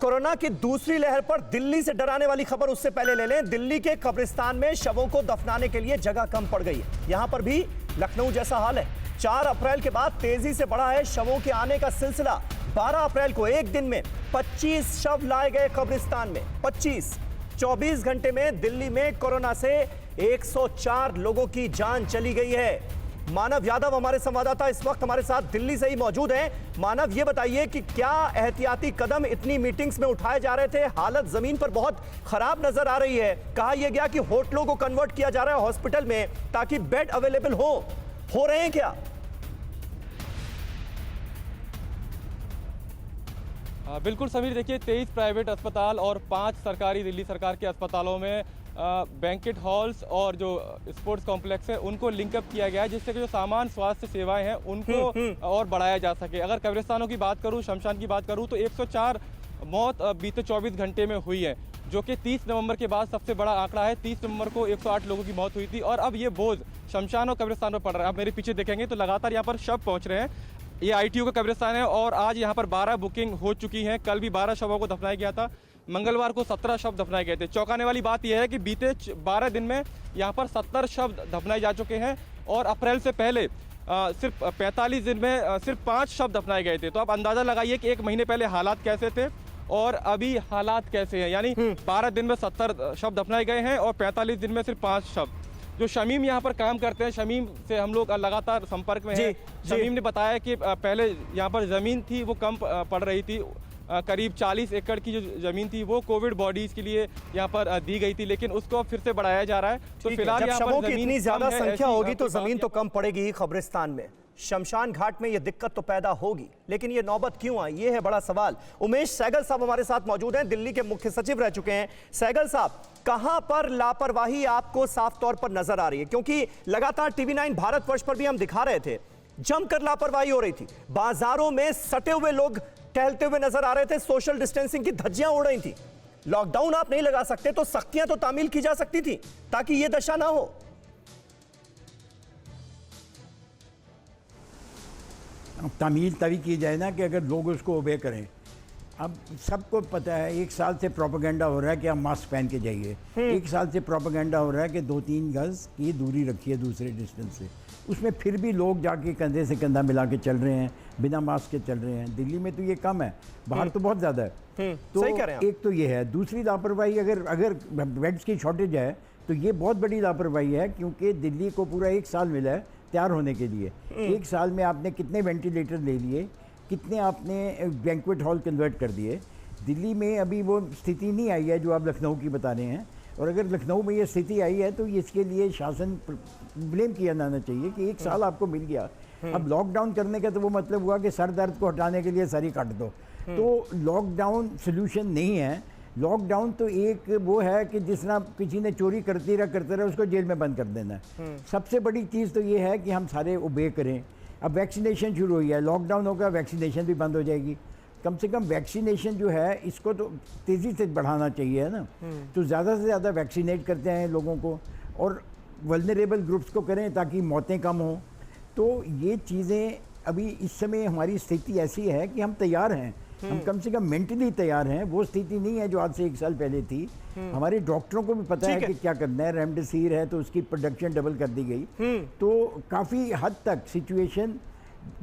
Corona की दूसरी लहर पर दिल्ली से डराने वाली खबर उससे पहले ले लें। दिल्ली के कब्रिस्तान में शवों को दफनाने के लिए जगह कम पड़ गई है। यहां पर भी लखनऊ जैसा हाल है। 4 अप्रैल के बाद तेजी से बढ़ा है शवों के आने का सिलसिला। 12 अप्रैल को एक दिन में 25 शव लाए गए कब्रिस्तान में। 24 घंटे में दिल्ली में कोरोना से 104 लोगों की जान चली गई है। मानव यादव हमारे संवाददाता इस वक्त हमारे साथ दिल्ली से ही मौजूद हैं। मानव, ये बताइए कि क्या एहतियाती कदम इतनी मीटिंग्स में उठाए जा रहे थे? हालत जमीन पर बहुत खराब नजर आ रही है। कहा यह गया कि होटलों को कन्वर्ट किया जा रहा है हॉस्पिटल में ताकि बेड अवेलेबल हो रहे हैं क्या? बिल्कुल समीर, देखिए 23 प्राइवेट अस्पताल और 5 सरकारी दिल्ली सरकार के अस्पतालों में बैंकेट हॉल्स और जो स्पोर्ट्स कॉम्प्लेक्स है उनको लिंकअप किया गया है, जिससे कि जो सामान्य स्वास्थ्य सेवाएं हैं उनको और बढ़ाया जा सके। अगर कब्रिस्तानों की बात करूं, शमशान की बात करूं, तो 104 मौत बीते 24 घंटे में हुई है, जो कि 30 नवंबर के बाद सबसे बड़ा आंकड़ा है। 30 नवंबर को 108 लोगों की मौत हुई थी और अब ये बोझ शमशान और कब्रिस्तान पर पड़ रहा है। आप मेरे पीछे देखेंगे तो लगातार यहाँ पर शव पहुँच रहे हैं। ये ITO का कब्रिस्तान है और आज यहाँ पर 12 बुकिंग हो चुकी हैं। कल भी 12 शवों को दफनाया गया था। मंगलवार को 17 शव दफनाए गए थे। चौंकाने वाली बात यह है कि बीते 12 दिन में यहाँ पर 70 शव दफनाए जा चुके हैं और अप्रैल से पहले सिर्फ 45 दिन में सिर्फ 5 शव दफनाए गए थे। तो आप अंदाज़ा लगाइए कि एक महीने पहले हालात कैसे थे और अभी हालात कैसे हैं। यानी 12 दिन में 70 शव दफनाए गए हैं और 45 दिन में सिर्फ 5 शव। जो शमीम यहाँ पर काम करते हैं, शमीम से हम लोग लगातार संपर्क में हैं। शमीम ने बताया कि पहले यहाँ पर ज़मीन थी वो कम पड़ रही थी। करीब 40 एकड़ की जो ज़मीन थी वो कोविड बॉडीज़ के लिए यहाँ पर दी गई थी, लेकिन उसको अब फिर से बढ़ाया जा रहा है। तो फिलहाल यहाँ पर ज़मीन इतनी ज्यादा संख्या होगी तो ज़मीन तो कम पड़ेगी ही कब्रिस्तान में। शमशान घाट में ये दिक्कत तो पैदा होगी, लेकिन ये नौबत क्यों आई, ये है बड़ा सवाल। उमेश सहगल साहब हमारे साथ मौजूद हैं, दिल्ली के मुख्य सचिव रह चुके हैं। सहगल साहब, कहां पर लापरवाही आपको साफ तौर पर नजर आ रही है? क्योंकि लगातार TV9 भारतवर्ष पर भी हम दिखा रहे थे, जमकर लापरवाही हो रही थी। बाजारों में सटे हुए लोग टहलते हुए नजर आ रहे थे, सोशल डिस्टेंसिंग की धज्जियां उड़ रही थी। लॉकडाउन आप नहीं लगा सकते तो सख्तियां तो तामील की जा सकती थी ताकि यह दशा ना हो। तामील तभी की जाए ना कि अगर लोग उसको ओबे करें। अब सबको पता है, 1 साल से प्रोपेगेंडा हो रहा है कि आप मास्क पहन के जाइए। 1 साल से प्रोपेगेंडा हो रहा है कि 2-3 गज की दूरी रखिए दूसरे डिस्टेंस से। उसमें फिर भी लोग जाके कंधे से कंधा मिला के चल रहे हैं, बिना मास्क के चल रहे हैं। दिल्ली में तो ये कम है, बाहर तो बहुत ज़्यादा है। तो सही कह रहे हैं आप। एक तो ये है। दूसरी लापरवाही, अगर बेड्स की शॉर्टेज है तो ये बहुत बड़ी लापरवाही है, क्योंकि दिल्ली को पूरा 1 साल मिला है तैयार होने के लिए। 1 साल में आपने कितने वेंटिलेटर ले लिए, कितने आपने बैंक्वेट हॉल कन्वर्ट कर दिए। दिल्ली में अभी वो स्थिति नहीं आई है जो आप लखनऊ की बता रहे हैं, और अगर लखनऊ में ये स्थिति आई है तो इसके लिए शासन ब्लेम किया जाना चाहिए कि 1 साल आपको मिल गया। अब लॉकडाउन करने का तो वो मतलब हुआ कि सर दर्द को हटाने के लिए सर ही काट दो। तो लॉकडाउन सोल्यूशन नहीं है। लॉकडाउन तो एक वो है कि जिस तरह किसी ने चोरी करते रहा उसको जेल में बंद कर देना है। सबसे बड़ी चीज़ तो ये है कि हम सारे ओबे करें। अब वैक्सीनेशन शुरू हुई है, लॉकडाउन होगा वैक्सीनेशन भी बंद हो जाएगी। कम से कम वैक्सीनेशन जो है इसको तो तेज़ी से बढ़ाना चाहिए, है ना। तो ज़्यादा से ज़्यादा वैक्सीनेट करते हैं लोगों को और वल्नरेबल ग्रुप्स को करें ताकि मौतें कम हों। तो ये चीज़ें अभी इस समय हमारी स्थिति ऐसी है कि हम तैयार हैं, हम कम से कम मेंटली तैयार हैं। वो स्थिति नहीं है जो आज से 1 साल पहले थी। हमारे डॉक्टरों को भी पता है कि क्या करना है। रेमडेसिविर है तो उसकी प्रोडक्शन डबल कर दी गई। तो काफ़ी हद तक सिचुएशन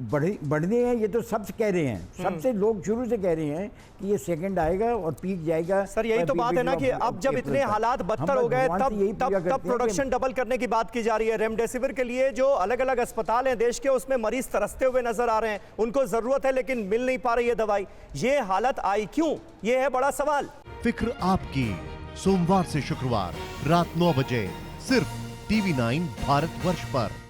बढ़ने हैं। ये तो सब कह रहे हैं, सबसे लोग शुरू से कह रहे हैं कि ये सेकंड आएगा और पीक जाएगा। सर यही तो बात है ना कि अब जब इतने हालात बदतर हो गए तब प्रोडक्शन डबल करने की बात की जा रही है। रेमडेसिविर के लिए जो अलग अलग अस्पताल हैं देश के, उसमें मरीज तरसते हुए नजर आ रहे हैं, उनको जरूरत है लेकिन मिल नहीं पा रही है दवाई। ये हालत आई क्यों, ये है बड़ा सवाल। फिक्र आपकी, सोमवार से शुक्रवार रात 9 बजे सिर्फ TV9 भारतवर्ष पर।